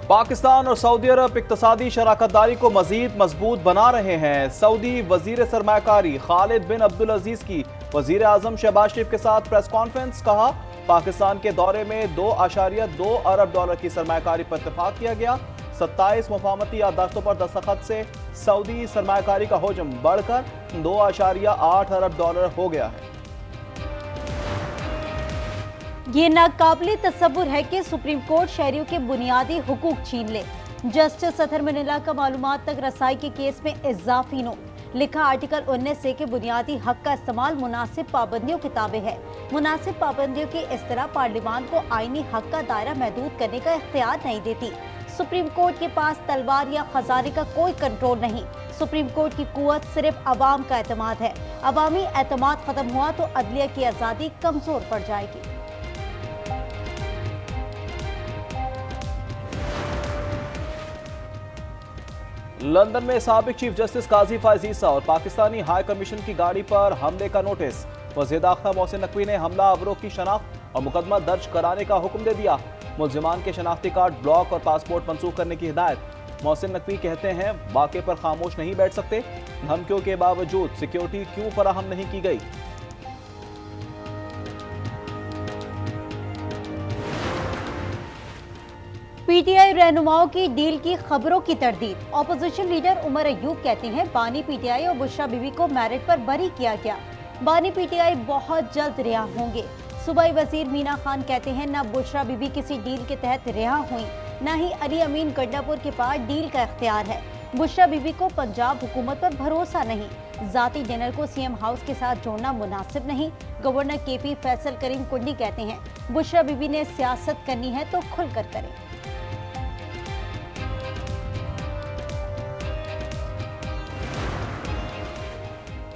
पाकिस्तान और सऊदी अरब इक्तसादी शराकतदारी को मजीद मजबूत बना रहे हैं। सऊदी वजीर सरमाकारी खालिद बिन अब्दुल अजीज की वजीर आजम शहबाज शरीफ के साथ प्रेस कॉन्फ्रेंस। कहा, पाकिस्तान के दौरे में $2.2 अरब की सरमाकारी पर इत्तेफाक किया गया। 27 मुफाहमती याददाश्तों पर दस्तखत से सऊदी सरमाकारी का हजम बढ़कर $2.8 अरब हो गया है। ये नाकाबिले तसव्वुर है कि सुप्रीम कोर्ट शहरियों के बुनियादी हुकूक छीन ले। जस्टिस अतहर मनीला का मालूमात तक रसाई के केस में इजाफी नोट। लिखा, आर्टिकल 19 से के बुनियादी हक का इस्तेमाल मुनासिब पाबंदियों के ताबे है। मुनासिब पाबंदियों की इस तरह पार्लियामान को आईनी हक का दायरा महदूद करने का इख्तियार नहीं देती। सुप्रीम कोर्ट के पास तलवार या खजाने का कोई कंट्रोल नहीं। सुप्रीम कोर्ट की कुव्वत सिर्फ अवाम का एतमाद है। अवामी एतमाद खत्म हुआ तो अदलिया की आज़ादी कमजोर पड़ जाएगी। लंदन में साबिक चीफ जस्टिस काजी फायज ईसा और पाकिस्तानी हाई कमीशन की गाड़ी पर हमले का नोटिस। वज़ीर दाखिला मोहसिन नकवी ने हमला आवरों की शनाख्त और मुकदमा दर्ज कराने का हुक्म दे दिया। मुल्जिमान के शनाख्ती कार्ड, ब्लॉक और पासपोर्ट मंसूख करने की हिदायत। मोहसिन नकवी कहते हैं, वाक़े पर खामोश नहीं बैठ सकते। धमकियों के बावजूद सिक्योरिटी क्यों फराहम नहीं की गई? पीटीआई रहनुमाओं की डील की खबरों की तरदीद। ऑपोजिशन लीडर उमर अयूब कहते हैं, बानी पीटीआई और बुशरा बीबी को मेरिट पर बरी किया गया। बानी पीटीआई बहुत जल्द रिहा होंगे। सूबाई वजीर मीना खान कहते हैं, न बुशरा बीबी किसी डील के तहत रिहा हुई, न ही अली अमीन गंडापुर के पास डील का इख्तियार है। बुशरा बीबी को पंजाब हुकूमत पर भरोसा नहीं। जाती डिनर को सीएम हाउस के साथ जोड़ना मुनासिब नहीं। गवर्नर केपी फैसल करीम कुंडी कहते हैं, बुशरा बीबी ने सियासत करनी है तो खुलकर करें।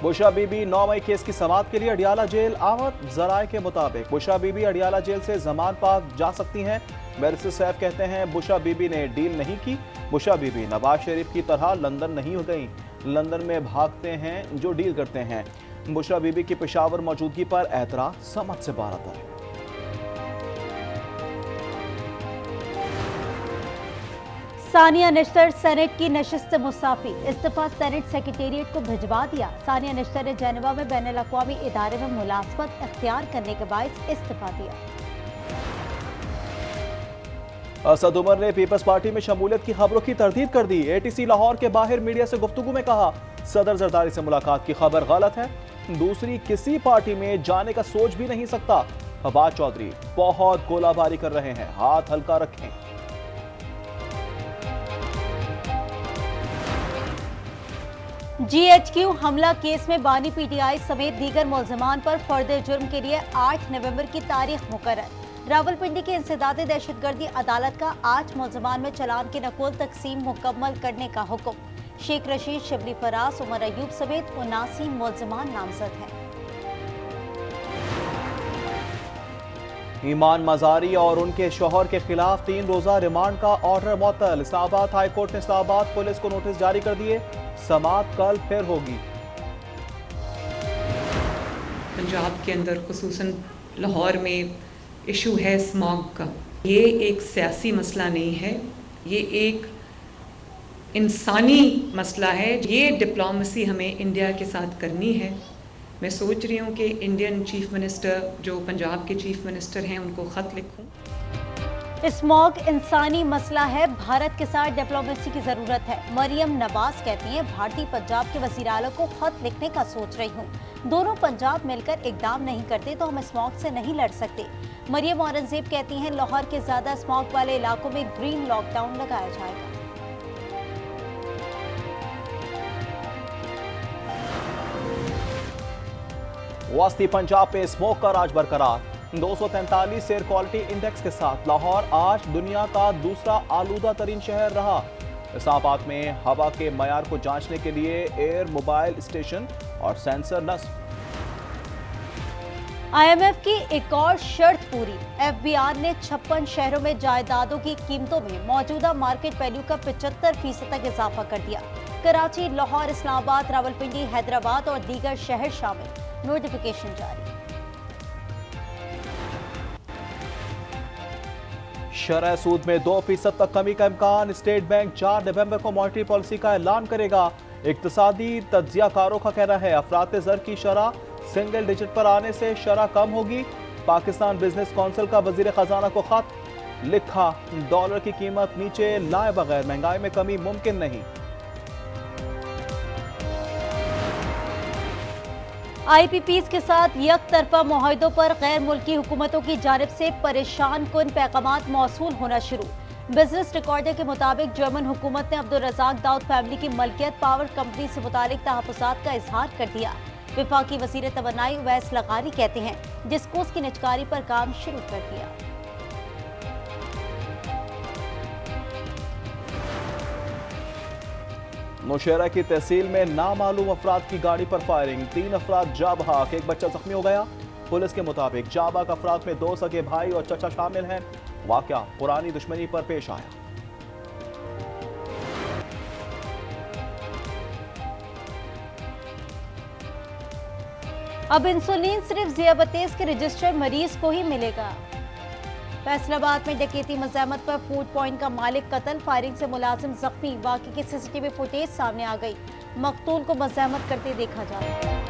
बुशरा बीबी 9 मई केस की समाअत के लिए अडियाला जेल आमद। जराये के मुताबिक बुशरा बीबी अडियाला जेल से जमान पाक जा सकती हैं। बैरिस्टर सैफ कहते हैं, बुशरा बीबी ने डील नहीं की। बुशरा बीबी नवाज शरीफ की तरह लंदन नहीं हो गई। लंदन में भागते हैं जो डील करते हैं। बुशरा बीबी की पेशावर मौजूदगी पर एतराज समझ से बाहर है। सानिया निश्तर सेनेट की नशिस्त मुसाफी। इस्तीफा सेनेट सेक्रेटेरिएट को भिजवा दिया। सानिया निश्तर ने जेनेवा में बैनुल अक़वामी इदारे में मुलाज़मत इख्तियार करने के बायस इस्तीफा दिया। असद उमर ने पीपल्स पार्टी में शमूलियत की खबरों की तरदीद कर दी। एटीसी लाहौर के बाहर मीडिया से गुफ्तगू में कहा, सदर जरदारी से मुलाकात की खबर गलत है। दूसरी किसी पार्टी में जाने का सोच भी नहीं सकता। फवाद चौधरी बहुत गोलाबारी कर रहे हैं, हाथ हल्का रखें। जीएचक्यू हमला केस में बानी पीटीआई समेत दीगर मुल्ज़िमान पर फर्द जुर्म के लिए 8 नवंबर की तारीख मुकर्रर। रावलपिंडी की इंसदादे दहशतगर्दी अदालत का 8 मुल्ज़िमान में चलान की नकुल तकसीम मुकम्मल करने का हुक्म। शेख रशीद, शिबली फराज, उमर अयूब समेत 79 मुल्ज़िमान नामजद हैं। ईमान मजारी और उनके शौहर के खिलाफ 3 रोजा रिमांड का ऑर्डर मुअत्तल। इस्लामाबाद हाई कोर्ट ने इस्लामाबाद पुलिस को नोटिस जारी कर दिए। समाअत कल फिर होगी। पंजाब के अंदर खुसूसन लाहौर में इशू है स्मॉग का। ये एक सियासी मसला नहीं है, ये एक इंसानी मसला है। ये डिप्लोमेसी हमें इंडिया के साथ करनी है। मैं सोच रही हूँ कि इंडियन चीफ मिनिस्टर, जो पंजाब के चीफ मिनिस्टर हैं, उनको ख़त लिखूँ। स्मॉग इंसानी मसला है, भारत के साथ डिप्लोमेसी की जरूरत है। मरियम नवाज कहती हैं, भारतीय पंजाब के वज़ीर आला को खत लिखने का सोच रही हूँ। दोनों पंजाब मिलकर इकदाम नहीं करते तो हम स्मॉग से नहीं लड़ सकते। मरियम औरंगजेब कहती हैं, लाहौर के ज्यादा स्मॉग वाले इलाकों में ग्रीन लॉकडाउन लगाया जाएगा। वस्ती पंजाब पे स्मोक का राज बरकरार। 243 एयर क्वालिटी इंडेक्स के साथ लाहौर आज दुनिया का दूसरा आलूदा तरीन शहर रहा। इस्लामाबाद में हवा के मयार को जांचने के लिए एयर मोबाइल स्टेशन और सेंसर नस्ब। IMF की एक और शर्त पूरी। FBR ने 56 शहरों में जायदादों की कीमतों में मौजूदा मार्केट वैल्यू का 75% तक इजाफा कर दिया। कराची, लाहौर, इस्लामाबाद, रावलपिंडी, हैदराबाद और दीगर शहर शामिल। नोटिफिकेशन जारी। शरह सूद में 2% तक कमी का इम्कान। स्टेट बैंक 4 नवंबर को मॉनेटरी पॉलिसी का ऐलान करेगा। इक्तिसादी तज्जियाकारों का कहना है अफरात ज़र की शरह सिंगल डिजिट पर आने से शरह कम होगी। पाकिस्तान बिजनेस काउंसिल का वजीर खजाना को खत लिखा, डॉलर की कीमत नीचे लाए बगैर महंगाई में कमी मुमकिन नहीं। IPPs के साथ यक तरफा मुआहदों पर गैर मुल्की हुकूमतों की जानिब से परेशान कुन पैगामात मौसूल होना शुरू। बिजनेस रिकॉर्डर के मुताबिक जर्मन हुकूमत ने अब्दुल रज़ाक दाऊद फैमिली की मलकियत पावर कंपनी से मुतालिक तहफ़्फ़ुज़ात का इजहार कर दिया। विफाकी वज़ीर तवन्नाई उवैस लगारी कहते हैं डिस्कोस की निजकारी पर काम शुरू कर दिया। नौशहरा की तहसील में नामालूम अफराद की गाड़ी पर फायरिंग, 3 अफराद जा बहक, एक बच्चा जख्मी हो गया। पुलिस के मुताबिक जा बहक अफराद में 2 सगे भाई और चचा शामिल हैं। वाकया पुरानी दुश्मनी पर पेश आया। अब इंसुलिन सिर्फ ज़ियाबतेज़ के रजिस्टर्ड मरीज को ही मिलेगा। फैसलाबाद में डकैती मज़ाहमत पर फूड पॉइंट का मालिक कत्ल, फायरिंग से मुलाजिम जख्मी। वाक़े की CCTV फुटेज सामने आ गई। मकतूल को मज़ाहमत करते देखा जा रहा है।